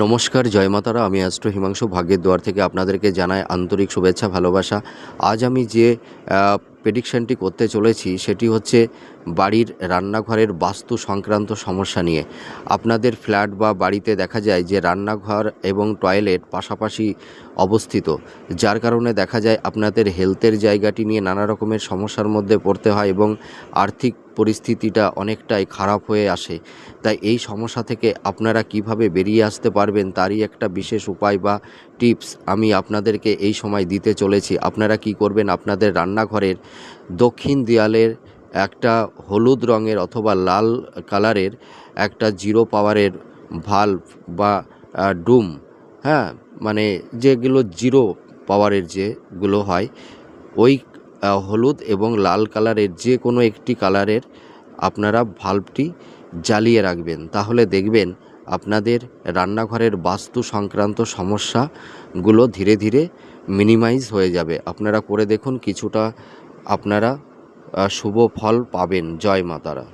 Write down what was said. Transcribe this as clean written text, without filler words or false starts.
নমস্কার, জয় মাতারা। আমি অ্যাস্ট্রো হিমাংশু ভাগ্যের দুয়ার থেকে আপনাদেরকে জানাই আন্তরিক শুভেচ্ছা, ভালোবাসা। আজ আমি যে প্রেডিকশানটি করতে চলেছি সেটি হচ্ছে বাড়ির রান্নাঘরের বাস্তু সংক্রান্ত সমস্যা নিয়ে। আপনাদের ফ্ল্যাট বা বাড়িতে দেখা যায় যে রান্নাঘর এবং টয়লেট পাশাপাশি অবস্থিত, যার কারণে দেখা যায় আপনাদের হেলথের জায়গাটি নিয়ে নানা রকমের সমস্যার মধ্যে পড়তে হয় এবং আর্থিক পরিস্থিতিটা অনেকটাই খারাপ হয়ে আসে। তাই এই সমস্যা থেকে আপনারা কিভাবে বেরিয়ে আসতে পারবেন তারই একটা বিশেষ উপায় বা টিপস আমি আপনাদেরকে এই সময় দিতে চলেছি। আপনারা কি করবেন, আপনাদের রান্নাঘরের দক্ষিণ দেয়ালের একটা হলুদ রঙের অথবা লাল কালারের একটা জিরো পাওয়ারের ভাল্ব বা ডুম, হ্যাঁ, মানে যেগুলো জিরো পাওয়ারের যেগুলো হয়, ওই হলুদ এবং লাল কালারের যে কোনো একটি কালারের আপনারা ভাল্বটি জ্বালিয়ে রাখবেন। তাহলে দেখবেন আপনাদের রান্নাঘরের বাস্তু সংক্রান্ত সমস্যাগুলো ধীরে ধীরে মিনিমাইজ হয়ে যাবে। আপনারা করে দেখুন, কিছুটা আপনারা শুভ ফল পাবেন। জয় মা তারা।